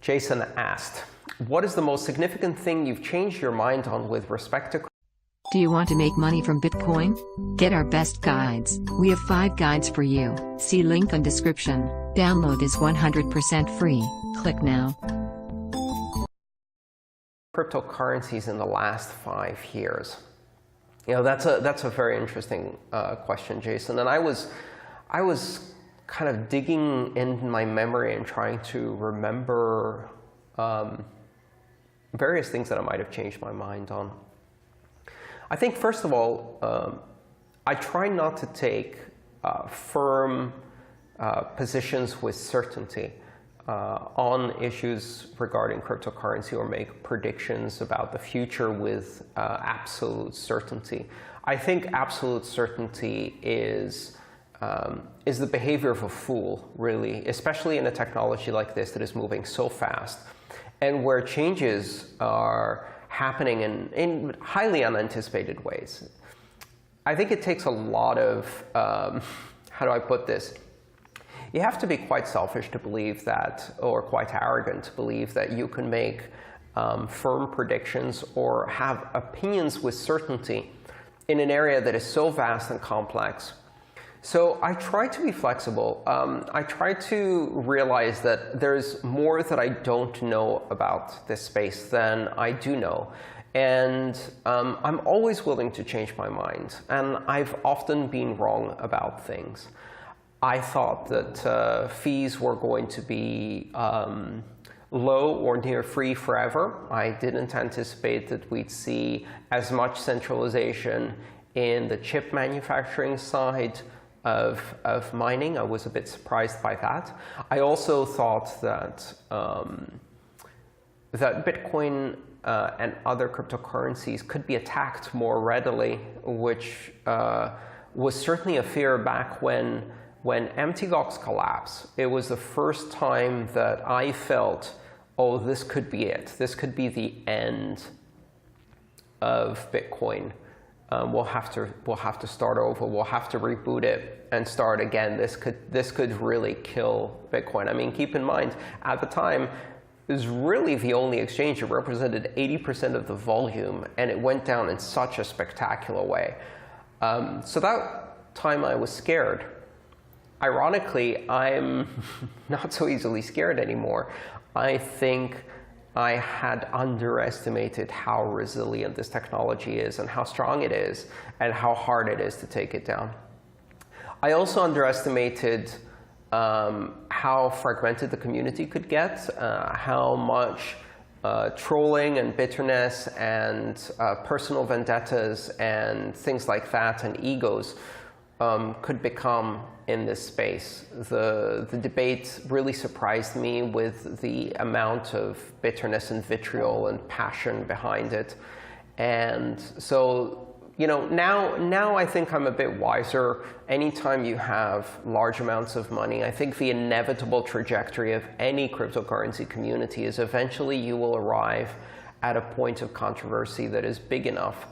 Jason asked, what is the most significant thing you've changed your mind on with respect to? Do you want to make money from Bitcoin? Get our best guides. We have 5 guides for you. See link on description. Download is 100% free. Click now. Cryptocurrencies in the last 5 years. You know, that's a very interesting question, Jason. And I was kind of digging in my memory and trying to remember various things that I might have changed my mind on. I think, first of all, I try not to take firm positions with certainty on issues regarding cryptocurrency or make predictions about the future with absolute certainty. I think absolute certainty is the behavior of a fool, really, especially in a technology like this that is moving so fast and where changes are happening in highly unanticipated ways. I think it takes a lot of, how do I put this? You have to be quite selfish to believe that, or quite arrogant to believe that you can make firm predictions or have opinions with certainty in an area that is so vast and complex. So I try to be flexible. I try to realize that there's more that I don't know about this space than I do know. And I'm always willing to change my mind. And I've often been wrong about things. I thought that fees were going to be low or near free forever. I didn't anticipate that we'd see as much centralization in the chip manufacturing side of mining. I was a bit surprised by that. I also thought that that Bitcoin and other cryptocurrencies could be attacked more readily, which was certainly a fear back when Mt. collapsed. It was the first time that I felt, oh, this could be it. This could be the end of Bitcoin. We'll have to start over. We'll have to reboot it and start again. This could really kill Bitcoin. I mean, keep in mind, at the time, it was really the only exchange that represented 80% of the volume, and it went down in such a spectacular way. So that time I was scared. Ironically, I'm not so easily scared anymore. I think I had underestimated how resilient this technology is and how strong it is and how hard it is to take it down. I also underestimated how fragmented the community could get, how much trolling and bitterness and personal vendettas and things like that and egos could become in this space. The debate really surprised me with the amount of bitterness and vitriol and passion behind it. And so, you know, now I think I'm a bit wiser. Anytime you have large amounts of money, I think the inevitable trajectory of any cryptocurrency community is eventually you will arrive at a point of controversy that is big enough,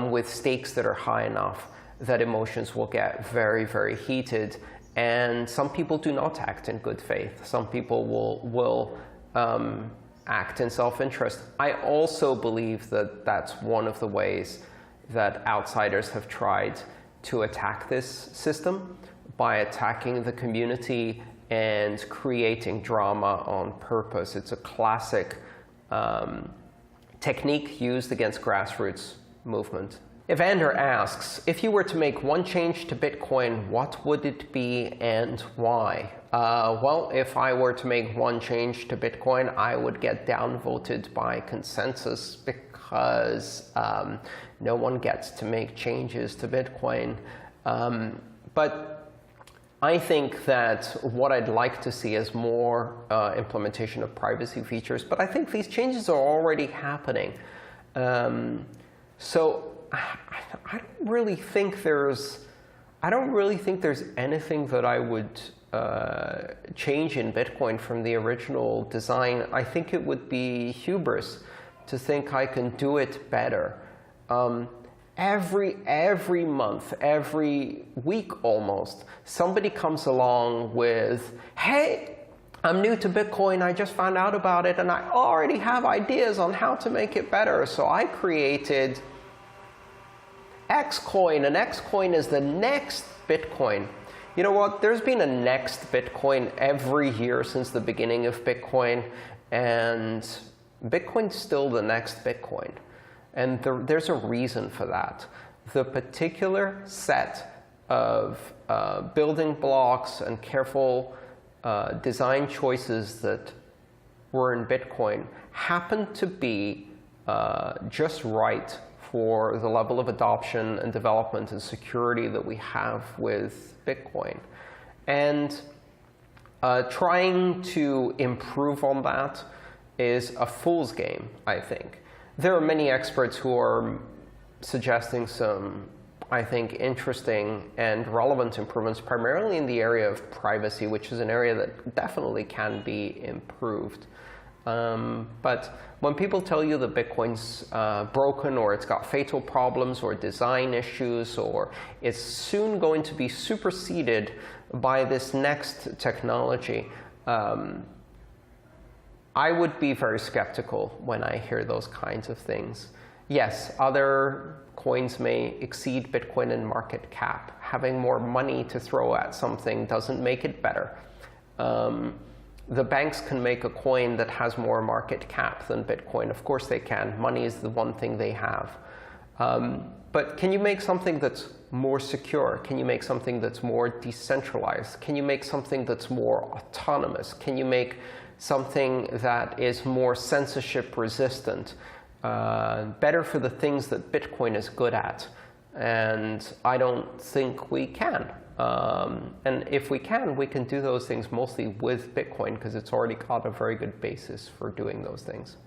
with stakes that are high enough, that emotions will get very, very heated. And some people do not act in good faith. Some people will act in self-interest. I also believe that that's one of the ways that outsiders have tried to attack this system, by attacking the community and creating drama on purpose. It's a classic technique used against grassroots movement. Evander asks, if you were to make one change to Bitcoin, what would it be and why? Well, if I were to make one change to Bitcoin, I would get downvoted by consensus because no one gets to make changes to Bitcoin. But I think that what I'd like to see is more implementation of privacy features. But I think these changes are already happening. So I don't really think there's anything that I would change in Bitcoin from the original design. I think it would be hubris to think I can do it better. Every month, every week almost, somebody comes along with, hey, I'm new to Bitcoin, I just found out about it, and I already have ideas on how to make it better. So I created Xcoin, and Xcoin is the next Bitcoin. You know what? There's been a next Bitcoin every year since the beginning of Bitcoin, and Bitcoin's still the next Bitcoin. And there's a reason for that. The particular set of building blocks and careful design choices that were in Bitcoin happened to be just right for the level of adoption and development and security that we have with Bitcoin. And trying to improve on that is a fool's game, I think. There are many experts who are suggesting some, I think, interesting and relevant improvements, primarily in the area of privacy, which is an area that definitely can be improved. But when people tell you that Bitcoin's broken, or it's got fatal problems or design issues, or it's soon going to be superseded by this next technology, I would be very skeptical when I hear those kinds of things. Yes, other coins may exceed Bitcoin in market cap. Having more money to throw at something doesn't make it better. The banks can make a coin that has more market cap than Bitcoin. Of course they can. Money is the one thing they have. But can you make something that's more secure? Can you make something that's more decentralized? Can you make something that's more autonomous? Can you make something that is more censorship resistant? Better for the things that Bitcoin is good at? And I don't think we can. And if we can do those things mostly with Bitcoin, because it's already got a very good basis for doing those things.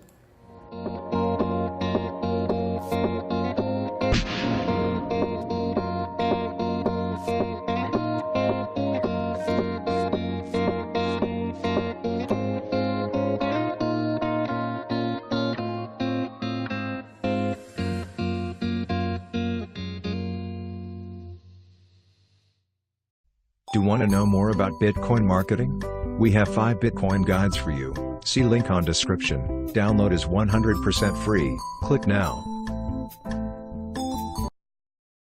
Do you want to know more about Bitcoin marketing? We have 5 Bitcoin guides for you. See link on description. Download is 100% free. Click now.